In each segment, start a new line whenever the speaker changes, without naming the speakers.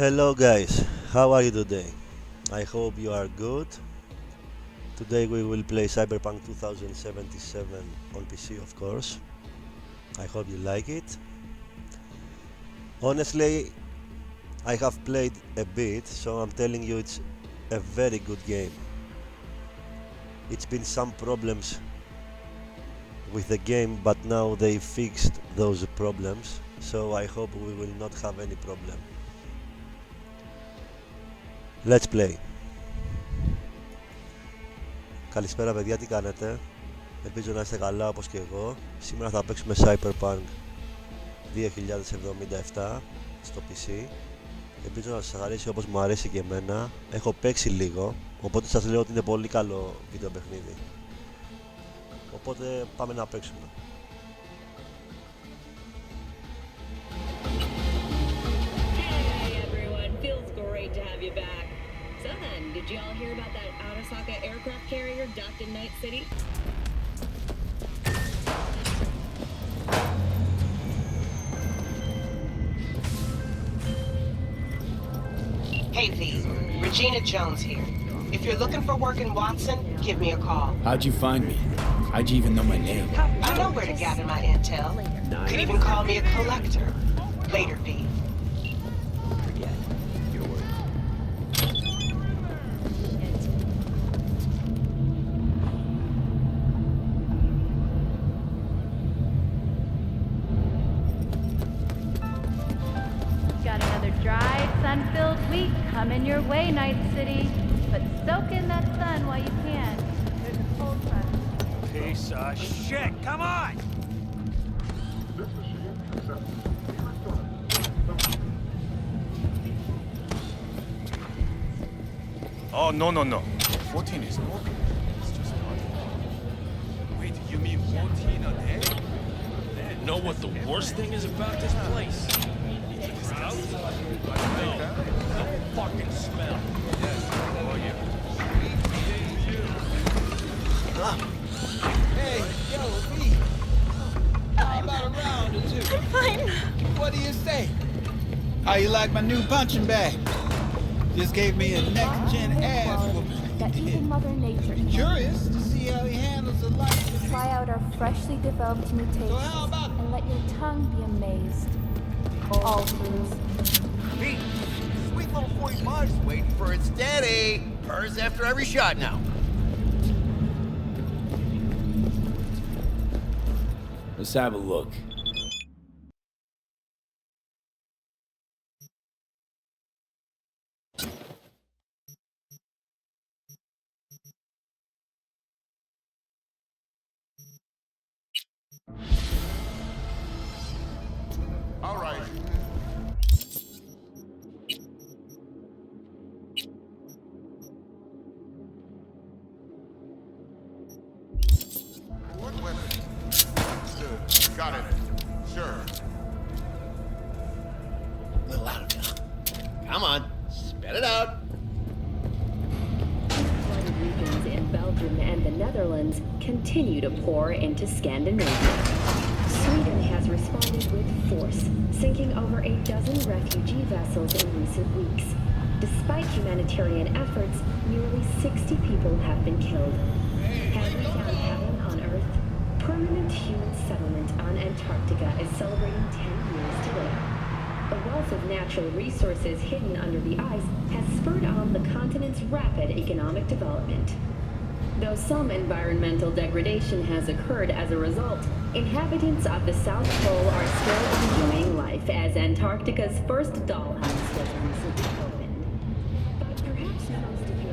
Hello guys, how are you today? I hope you are good. Today we will play Cyberpunk 2077 on PC, of course. I hope you like it. Honestly, I have played a bit, so I'm telling you it's a very good game. It's been some problems with the game, but now they fixed those problems, so I hope we will not have any problem. Let's play. Καλησπέρα παιδιά, τι κάνετε? Ελπίζω να είστε καλά όπως και εγώ. Σήμερα θα παίξουμε Cyberpunk 2077 στο PC. Ελπίζω να σας αρέσει όπως μου αρέσει και εμένα. Έχω παίξει λίγο, οπότε σας λέω ότι είναι πολύ καλό βίντεο παιχνίδι. Οπότε πάμε να παίξουμε.
Hey everyone, feels great to have you back. So then, did you all hear about that Arasaka aircraft carrier docked in Night City?
Hey V, Regina Jones here. If you're looking for work in Watson, give me a call.
How'd you find me? How'd you even know my name?
I know where to gather my intel. Could even call me a collector. Later, V.
Got another dry, sun-filled week coming your way, Night City. But soak in that sun while you can. There's a cold front.
Piece of shit! Come on! Oh, no. 14 is not. It's just not. Wait, you mean 14 a day?
Know what the worst thing is about this place? No, the fucking smell.
Oh, yeah.
Hey, yo, V. How about a round or two?
I'm fine.
What do you say? How you like my new punching bag? Just gave me a next-gen ass
That even
whooping.
Mother Nature can
Curious to see how he handles the life.
try out our freshly developed new tastes
So how about
and let your tongue be amazed. All foods.
Pete, sweet little 45's waiting for its daddy. Purrs after every shot now.
Let's have a look.
All right. What weapon? Understood. Got it. Sure. A little out of you. Come on, spit it out.
Flooded regions in Belgium and the Netherlands continue to pour into Scandinavia. Sweden has responded with force, sinking over a dozen refugee vessels in recent weeks. Despite humanitarian efforts, nearly 60 people have been killed. Have we found heaven on Earth? Permanent human settlement on Antarctica is celebrating 10 years today. A wealth of natural resources hidden under the ice has spurred on the continent's rapid economic development. Though some environmental degradation has occurred as a result, inhabitants of the South Pole are still enjoying life as Antarctica's first dollhouse was recently opened. But perhaps most of you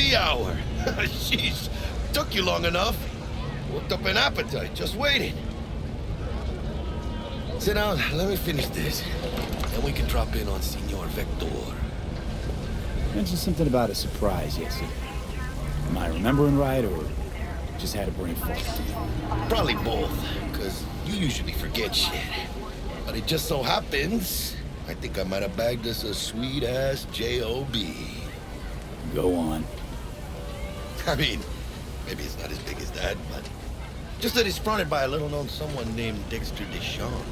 wee hour. Sheesh, took you long enough. Worked up an appetite, just waiting. Sit down, let me finish this. Then we can drop in on Senor Vector.
Mentioned something about a surprise yesterday. Am I remembering right, or just had a brain fart?
Probably both, because you usually forget shit. But it just so happens, I think I might have bagged us a sweet-ass J.O.B.
Go on.
I mean, maybe it's not as big as that, but just that it's fronted by a little-known someone named Dexter Deshawn.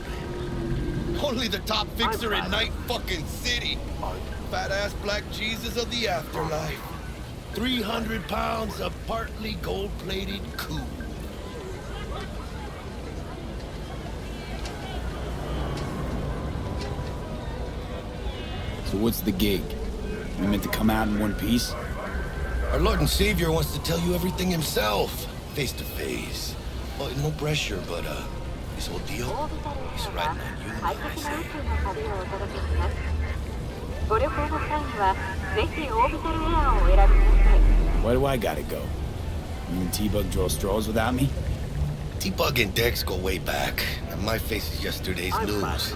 Only the top fixer in Night fucking City. Fat-ass black Jesus of the afterlife. 300 pounds of partly gold-plated coup.
So what's the gig? You meant to come out in one piece?
Our Lord and Savior wants to tell you everything himself, face to face. Oh, no pressure, but this whole deal, he's riding on you, I say.
Why do I gotta go? You and T-Bug draw straws without me?
T-Bug and Dex go way back, and my face is yesterday's news.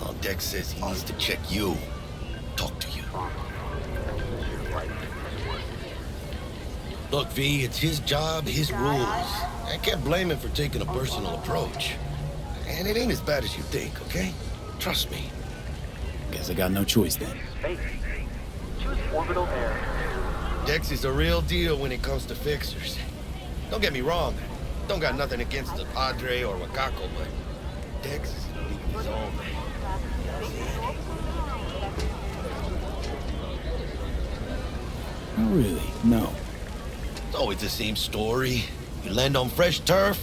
Now Dex says he needs to check you, talk to you. Look, V, it's his job, his rules. I can't blame him for taking a personal approach. And it ain't as bad as you think, okay? Trust me.
Guess I got no choice then.
Choose orbital air.
Dex is a real deal when it comes to fixers. Don't get me wrong. Don't got nothing against the Padre or Wakako, but Dex is in a league of his own.
Oh, really? No.
It's always the same story. You land on fresh turf,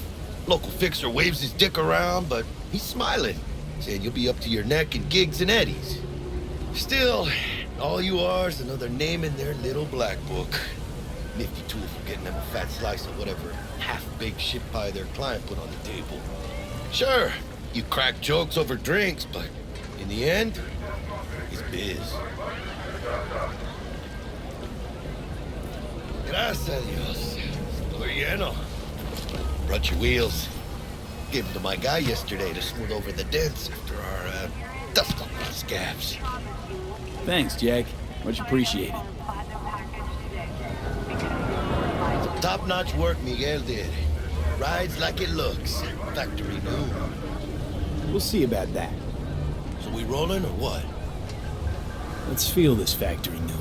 local fixer waves his dick around, but he's smiling, saying you'll be up to your neck in gigs and eddies. Still, all you are is another name in their little black book. Nifty tool for getting them a fat slice of whatever half-baked shit pie their client put on the table. Sure, you crack jokes over drinks, but in the end, it's biz. Gracias, Dios. Estoy lleno. Brought your wheels. Gave them to my guy yesterday to smooth over the dents after our dust up on scabs.
Thanks, Jack. Much appreciated.
Top-notch work Miguel did. Rides like it looks. Factory new.
We'll see about that.
So we rolling or what?
Let's feel this factory new ride.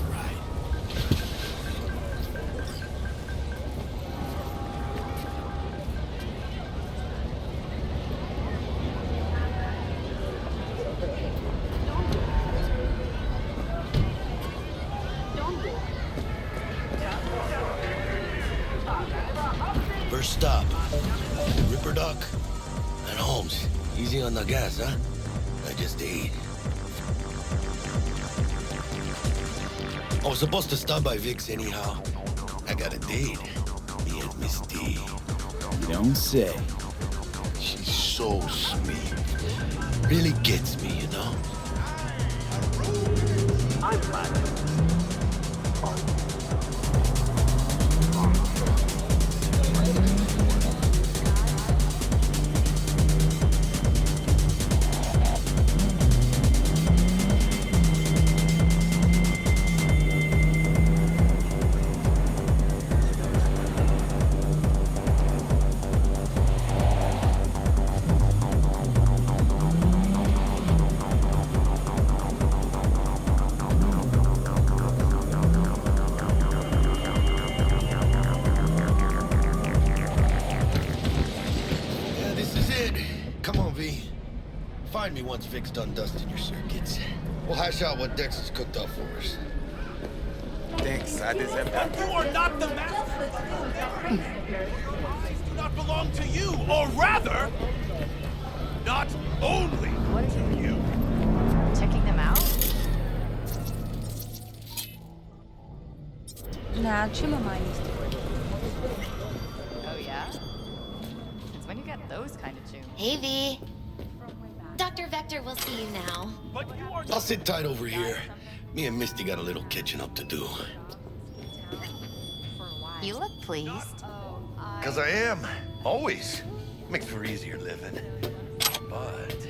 First stop. Ripper Duck and Holmes. Easy on the gas, huh? I just ate. I was supposed to stop by Vic's anyhow. I got a date. Me and Miss D.
You don't say.
She's so sweet. Really gets me, you know?
I'm flat.
Find me once Vic's done dusting your circuits. We'll hash out what Dex has cooked up for us.
Thanks, I deserve that.
You are not the master. These do not belong to you, or rather, not only to you.
Checking them out? Oh yeah? It's when you get those kind of tunes.
Hey, V. Dr. Vector will see you now.
I'll sit tight over here. Me and Misty got a little catching up to do.
You look pleased.
Because I am. Always. Makes for easier living. But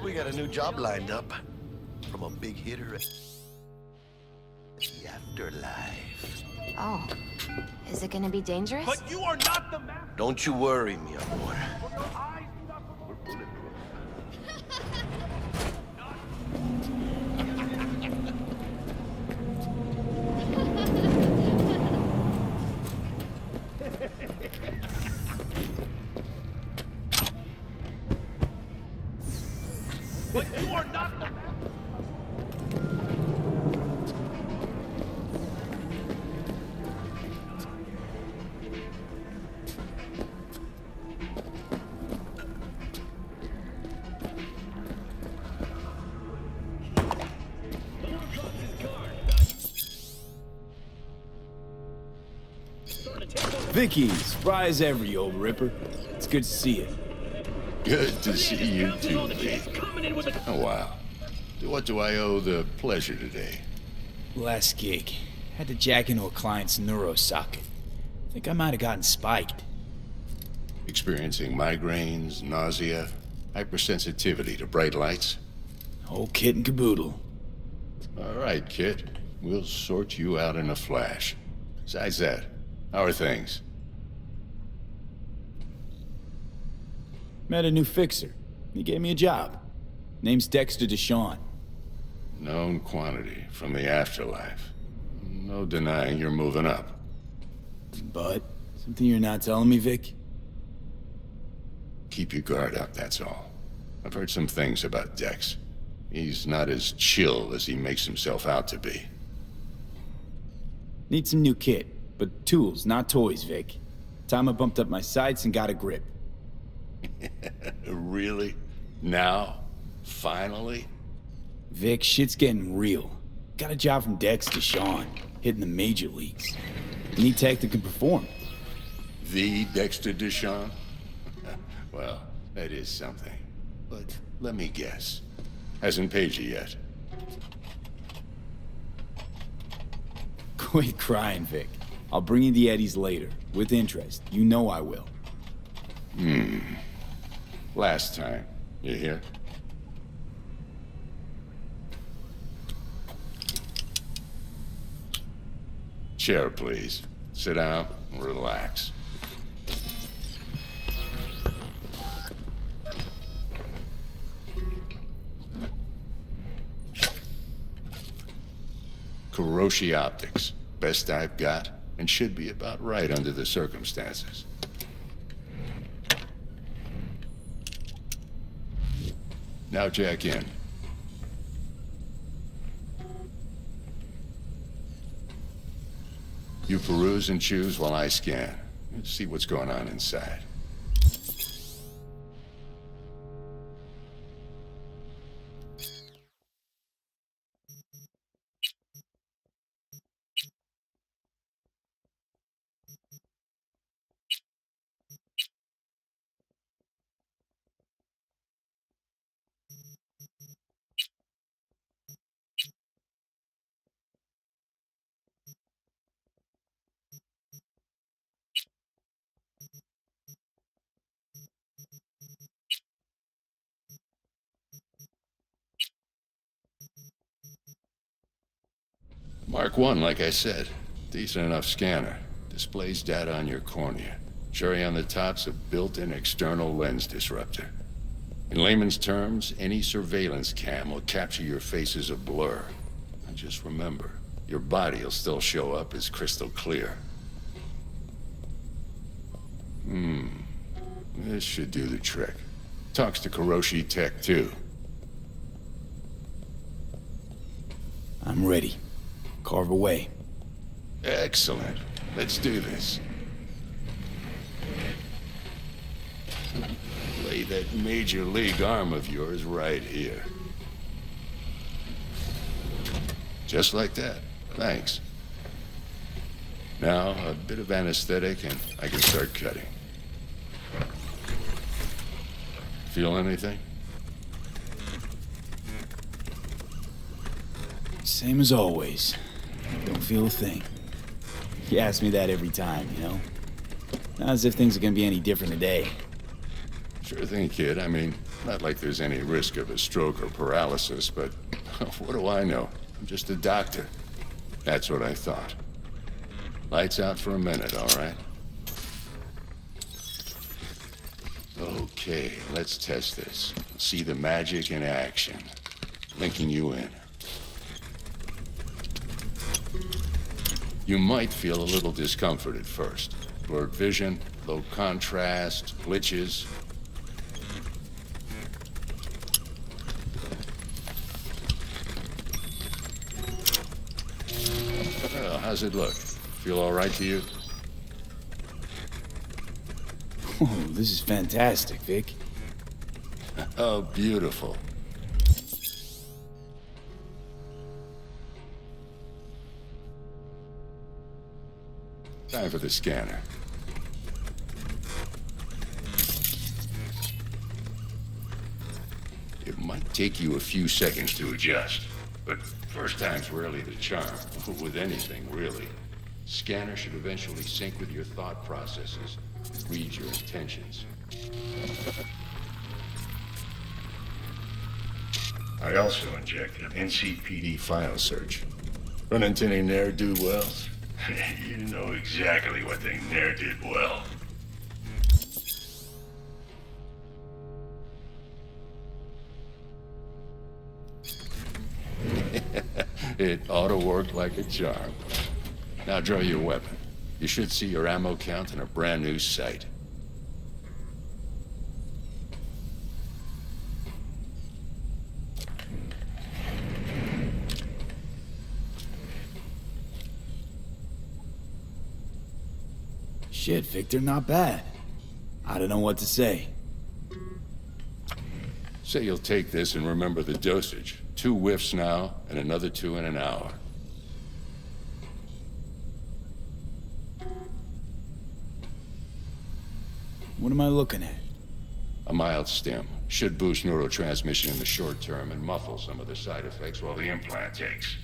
we got a new job lined up from a big hitter at the afterlife.
Oh. Is it gonna be dangerous?
But you are not the master.
Don't you worry, mi amor. We're bulletproof.
But you are not the
Vicky, surprise ever, you old ripper. It's good to see you.
Good to see you too, V. Oh, wow. What do I owe the pleasure today?
Last gig. Had to jack into a client's neuro socket. Think I might have gotten spiked.
Experiencing migraines, nausea, hypersensitivity to bright lights?
Whole kit and caboodle.
All right, kid. We'll sort you out in a flash. Besides that, how are things?
Met a new fixer. He gave me a job. Name's Dexter Deshawn.
Known quantity from the afterlife. No denying you're moving up.
But, something you're not telling me, Vic?
Keep your guard up, that's all. I've heard some things about Dex. He's not as chill as he makes himself out to be.
Need some new kit, but tools, not toys, Vic. Time I bumped up my sights and got a grip.
Really? Now? Finally?
Vic, shit's getting real. Got a job from Dex to Sean, hitting the major leagues. Need tech that can perform.
The Dexter Deshawn? Well, that is something. But let me guess. Hasn't paid you yet.
Quit crying, Vic. I'll bring you the eddies later, with interest. You know I will.
Last time. You hear? Chair, please. Sit down and relax. Kuroshi Optics. Best I've got, and should be about right under the circumstances. Now jack in. You peruse and choose while I scan. Let's see what's going on inside. Mark 1, like I said. Decent enough scanner. Displays data on your cornea. Cherry on the top's a built-in external lens disruptor. In layman's terms, any surveillance cam will capture your face as a blur. And just remember, your body will still show up as crystal clear. This should do the trick. Talks to Kuroshi Tech, too.
I'm ready. Carve away.
Excellent. Let's do this. Lay that major league arm of yours right here. Just like that. Thanks. Now, a bit of anesthetic and I can start cutting. Feel anything?
Same as always. Don't feel a thing. You ask me that every time, you know? Not as if things are gonna be any different today.
Sure thing, kid. I mean, not like there's any risk of a stroke or paralysis, but what do I know? I'm just a doctor. That's what I thought. Lights out for a minute, all right? Okay, let's test this. See the magic in action. Linking you in. You might feel a little discomfort at first. Blurred vision, low contrast, glitches. Well, how's it look? Feel all right to you?
Oh, this is fantastic, Vic.
Oh, beautiful. Time for the scanner. It might take you a few seconds to adjust, but first time's rarely the charm, with anything, really. Scanner should eventually sync with your thought processes, read your intentions. I also injected an NCPD file search. Run into any ne'er-do-wells? You know exactly what they ne'er did well. It ought to work like a charm. Now draw your weapon. You should see your ammo count in a brand new sight.
Shit, Victor, not bad. I don't know what to say.
Say you'll take this and remember the dosage. 2 whiffs now, and another 2 in an hour.
What am I looking at?
A mild stim. Should boost neurotransmission in the short term and muffle some of the side effects while the implant takes.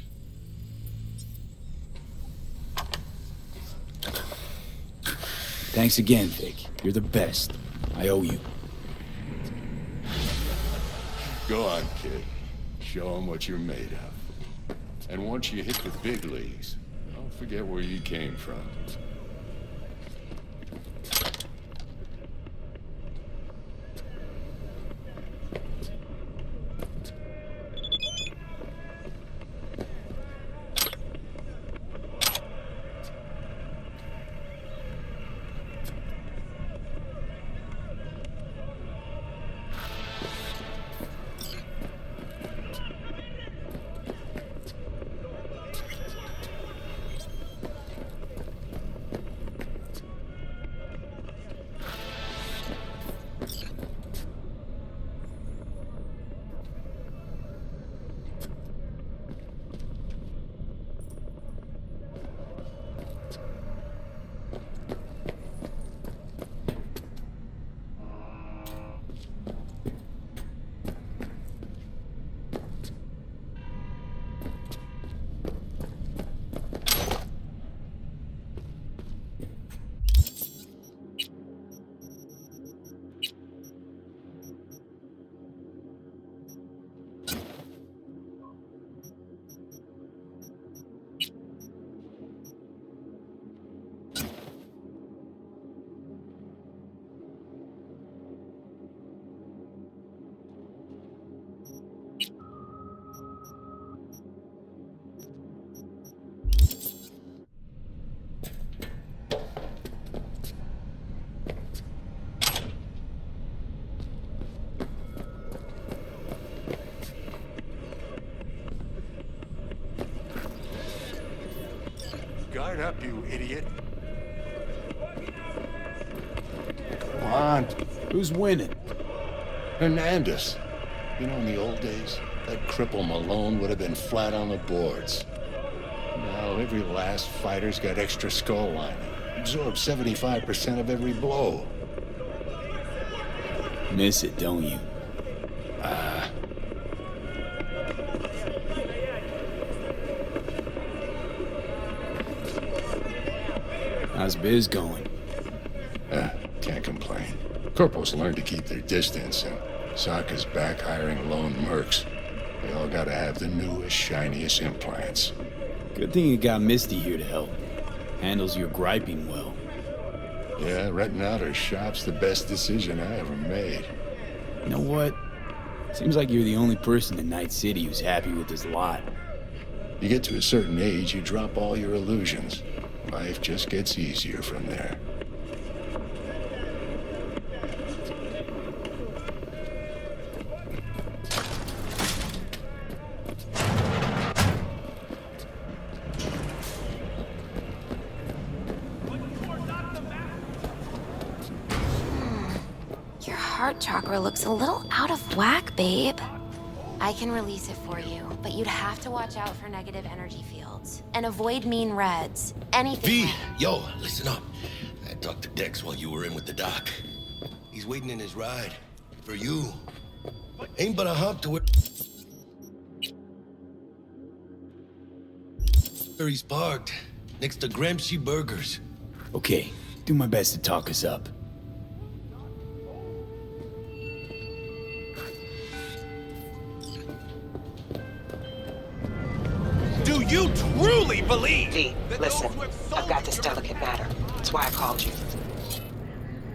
Thanks again, Vic. You're the best. I owe you.
Go on, kid. Show them what you're made of. And once you hit the big leagues, don't forget where you came from. Guard up, you idiot. Come on.
Who's winning?
Hernandez. You know, in the old days, that cripple Malone would have been flat on the boards. Now, every last fighter's got extra skull lining. Absorbs 75% of every blow.
Miss it, don't you? How's biz going?
Can't complain. Corporals learn to keep their distance, and Sokka's back hiring lone mercs. They all gotta have the newest, shiniest implants.
Good thing you got Misty here to help. Handles your griping well.
Yeah, renting out her shop's the best decision I ever made.
You know what? Seems like you're the only person in Night City who's happy with this lot.
You get to a certain age, you drop all your illusions. Life just gets easier from there.
Your heart chakra looks a little out of whack, babe. I can release it for you, but you'd have to watch out for negative energy fields. And avoid mean reds. Anything.
V, yo, listen up. I talked to Dex while you were in with the doc. He's waiting in his ride. For you. Ain't but a hop to where he's parked. Next to Gramsci Burgers.
Okay, do my best to talk us up.
Do you truly believe?
V, listen, I've got this delicate matter. That's why I called you.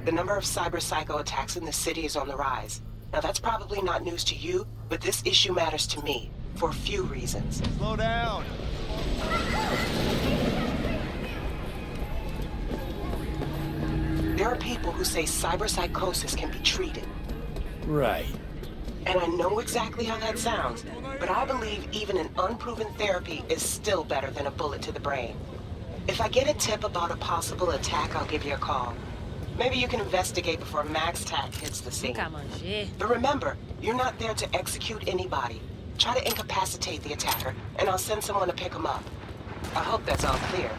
The number of cyber psycho attacks in the city is on the rise. Now that's probably not news to you, but this issue matters to me for a few reasons.
Slow down.
There are people who say cyberpsychosis can be treated.
Right.
And I know exactly how that sounds, but I believe even an unproven therapy is still better than a bullet to the brain. If I get a tip about a possible attack, I'll give you a call. Maybe you can investigate before Max Tack hits the scene. But remember, you're not there to execute anybody. Try to incapacitate the attacker, and I'll send someone to pick him up. I hope that's all clear.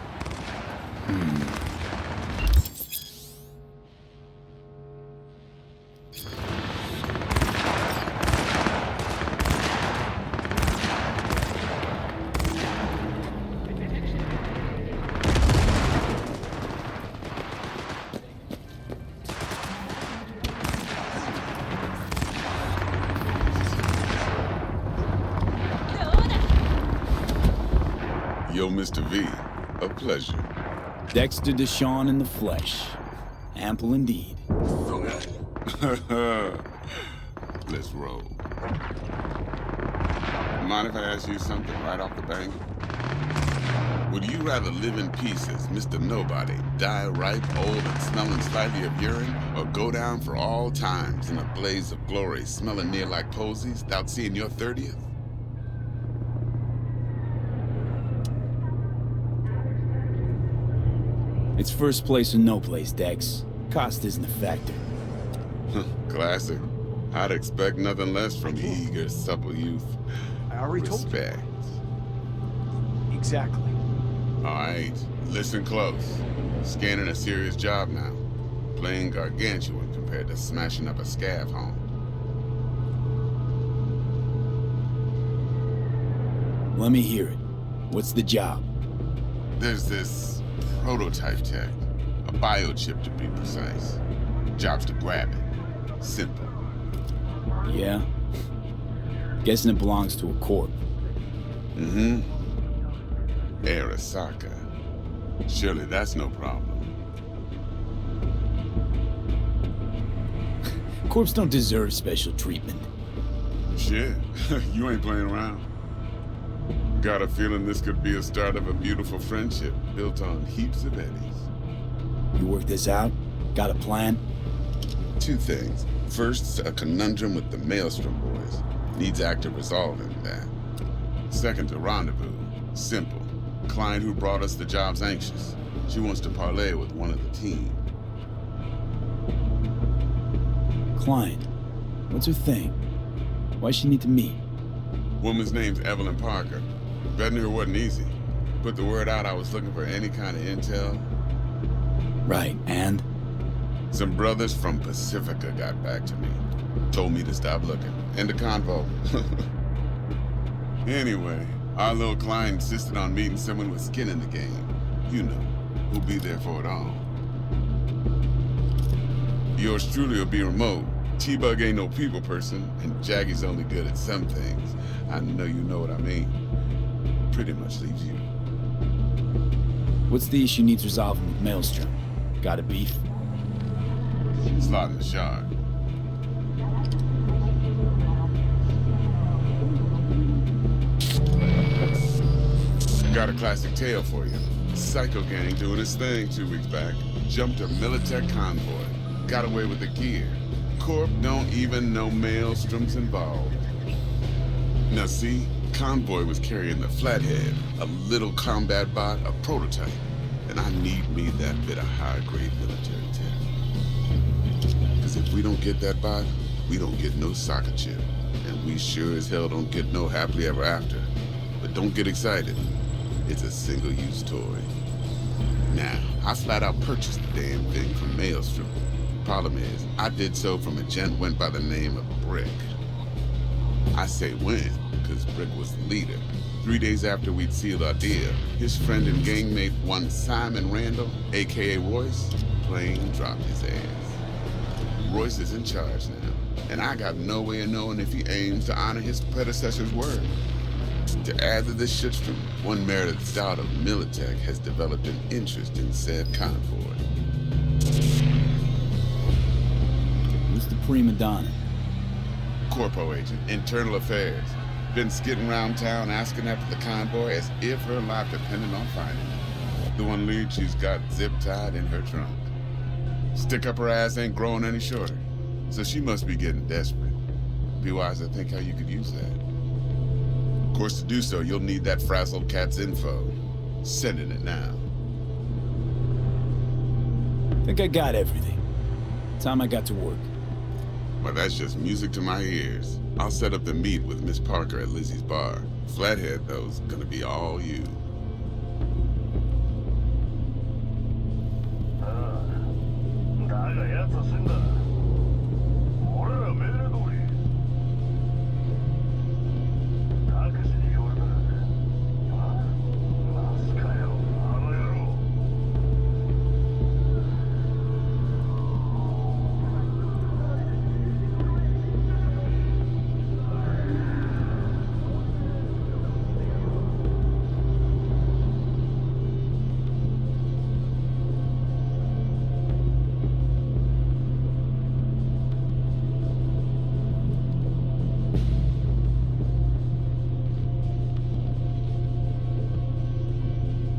Yo, Mr. V, a pleasure.
Dexter Deshawn in the flesh. Ample indeed.
Let's roll. Mind if I ask you something right off the bank? Would you rather live in peace as Mr. Nobody, die ripe, old, and smelling slightly of urine, or go down for all times in a blaze of glory, smelling near like posies, without seeing your 30th?
It's first place or no place, Dex. Cost isn't a factor.
Classic. I'd expect nothing less from eager, supple youth.
I already
Respect.
told you. Exactly.
All right, listen close. Scanning a serious job now. Playing gargantuan compared to smashing up a scav home.
Let me hear it. What's the job?
There's this prototype tech. A biochip to be precise. Job's to grab it. Simple.
Yeah? Guessing it belongs to a corp.
Mm-hmm. Arasaka. Surely that's no problem.
Corps don't deserve special treatment.
Shit, you ain't playing around. Got a feeling this could be a start of a beautiful friendship built on heaps of eddies.
You work this out? Got a plan?
Two things. First, a conundrum with the Maelstrom boys. Needs active resolving that. Second, a rendezvous. Simple. Client who brought us the job's anxious. She wants to parlay with one of the team.
Client? What's her thing? Why's she need to meet?
Woman's name's Evelyn Parker. Betting her wasn't easy. Put the word out I was looking for any kind of intel.
Right, and?
Some brothers from Pacifica got back to me. Told me to stop looking. End of convo. Anyway, our little client insisted on meeting someone with skin in the game. You know, who'll be there for it all. Yours truly will be remote. T-Bug ain't no people person, and Jaggy's only good at some things. I know you know what I mean. Pretty much leaves you.
What's the issue needs resolving with Maelstrom? Got a beef?
Slot in the shard. Got a classic tale for you. Psycho gang doing his thing 2 weeks back. Jumped a Militech convoy. Got away with the gear. Corp don't even know Maelstrom's involved. Now see, convoy was carrying the Flathead, a little combat bot, a prototype. And I need me that bit of high-grade military tech. Because if we don't get that bot, we don't get no soccer chip. And we sure as hell don't get no happily ever after. But don't get excited. It's a single-use toy. Now, I flat out purchased the damn thing from Maelstrom. Problem is, I did so from a gent went by the name of Brick. I say when, because Brick was the leader. 3 days after we'd sealed our deal, his friend and gangmate, one Simon Randall, aka Royce, plain dropped his ass. Royce is in charge now, and I got no way of knowing if he aims to honor his predecessor's word. To add to this shitstorm, one Meredith Stout of Militech has developed an interest in said convoy.
Who's the prima donna?
Corpo agent, internal affairs. Been skidding around town asking after the convoy as if her life depended on finding it. The one lead she's got zip-tied in her trunk. Stick up her ass ain't growing any shorter, so she must be getting desperate. Be wise to think how you could use that. Of course, to do so, you'll need that frazzled cat's info. Sending it now.
Think I got everything. Time I got to work.
Well, that's just music to my ears. I'll set up the meet with Miss Parker at Lizzie's bar. Flathead, though, is gonna be all you.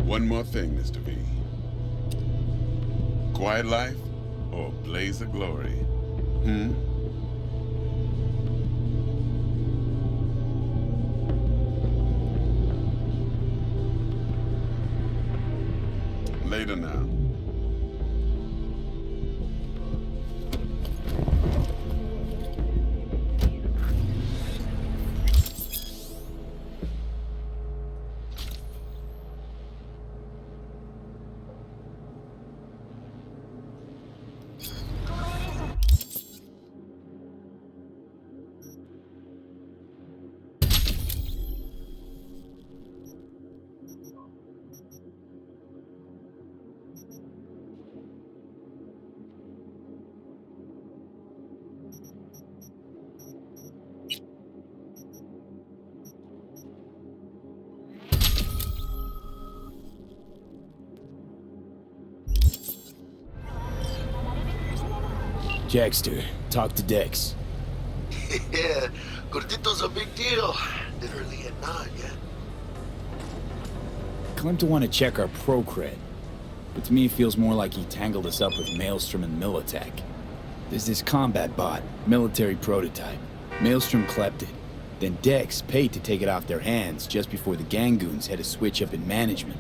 One more thing, Mr. V. Quiet life or blaze of glory? Later now.
Jackster, talk to Dex.
Yeah, Gordito's a big deal. Literally at 9 yet.
Claimed to want to check our pro cred, but to me it feels more like he tangled us up with Maelstrom and Militech. There's this combat bot, military prototype. Maelstrom clept it. Then Dex paid to take it off their hands just before the Gangoons had a switch up in management.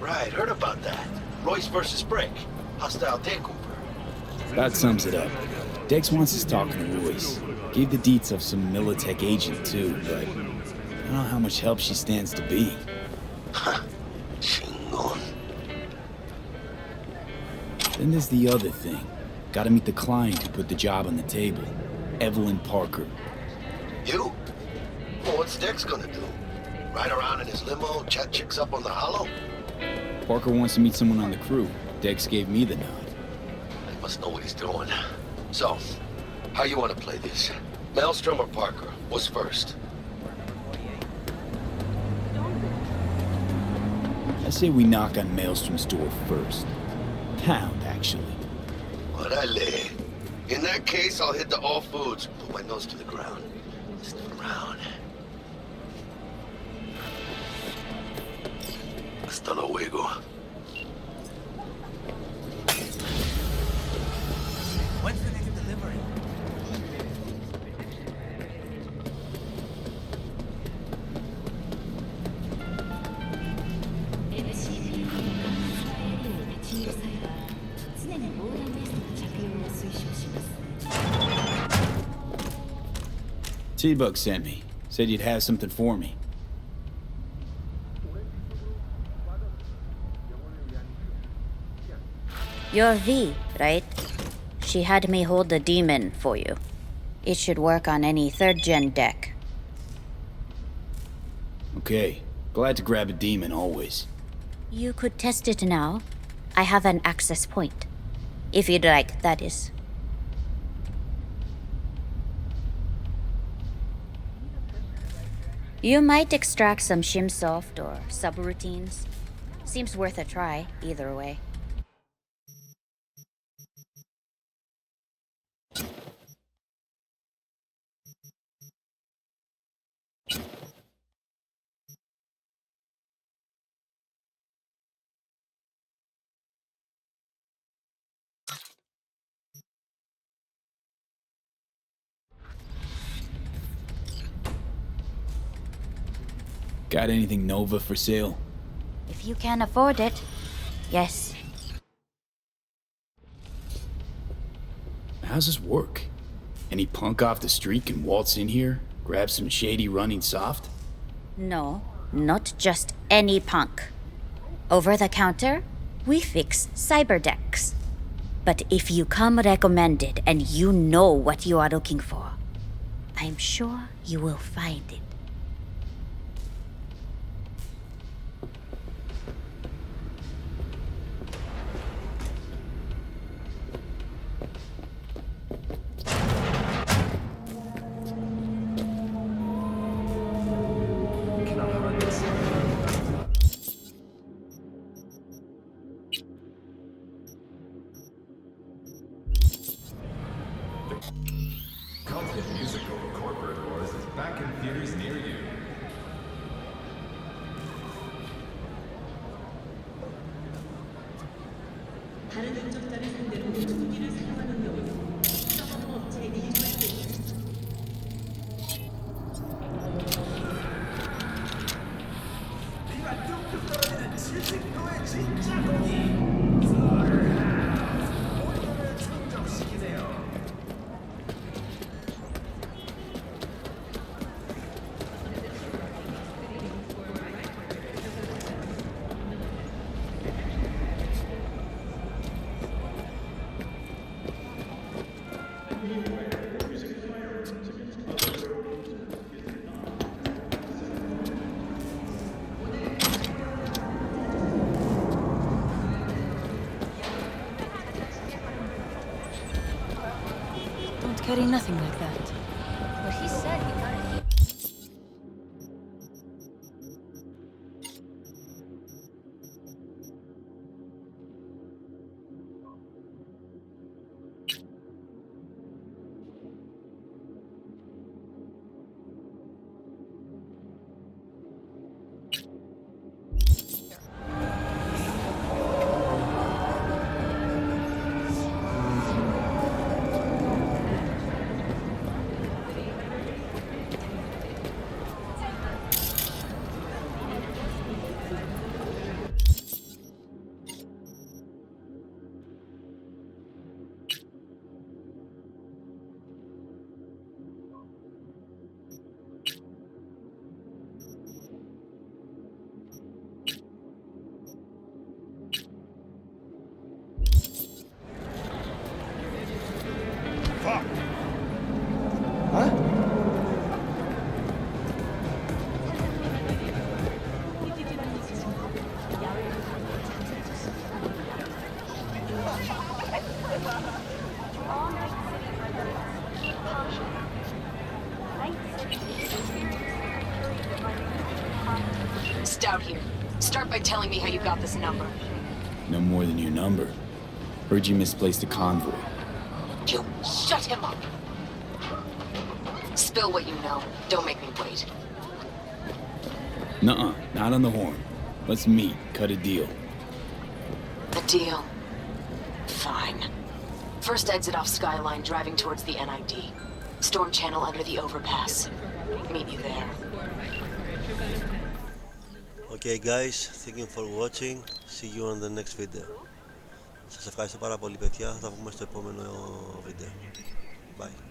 Right, heard about that. Royce versus Brick. Hostile takeover.
That sums it up. Dex wants us talking to Royce. Gave the deets of some Militech agent too, but I don't know how much help she stands to be.
Chingon.
Then there's the other thing. Gotta meet the client who put the job on the table. Evelyn Parker.
You? Well, what's Dex gonna do? Ride around in his limo, chat chicks up on the hollow?
Parker wants to meet someone on the crew. Dex gave me the nod.
He must know what he's doing. So, how you want to play this? Maelstrom or Parker? What's first?
I say we knock on Maelstrom's door first. Pound, actually.
Orale. In that case, I'll hit the all foods. Put my nose to the ground. Sniff around. Hasta luego.
When's the next delivery?
T-Bug sent me. Said you'd have something for me.
You're V, right? She had me hold the demon for you. It should work on any 3rd-gen deck.
Okay. Glad to grab a demon, always.
You could test it now. I have an access point. If you'd like, that is. You might extract some shimsoft or subroutines. Seems worth a try, either way.
Got anything Nova for sale?
If you can afford it, yes.
How's this work? Any punk off the street can waltz in here, grab some shady running soft?
No, not just any punk. Over the counter, we fix cyber decks. But if you come recommended and you know what you are looking for, I'm sure you will find it.
Content musical Corporate Wars is back in theaters near you.
Don't carry nothing like that.
But he said he got it.
out here. Start by telling me how you got this number.
No more than your number. Heard you misplaced a convoy.
You shut him up. Spill what you know. Don't make me wait.
Nuh-uh, not on the horn. Let's meet, cut a deal.
A deal. Fine. First exit off Skyline, driving towards the NID. Storm channel under the overpass. Meet you there.
Okay guys, thank you for watching. See you on the next video. Σας ευχαριστώ πάρα πολύ παιδιά. Θα τα πούμε στο επόμενο βίντεο. Bye.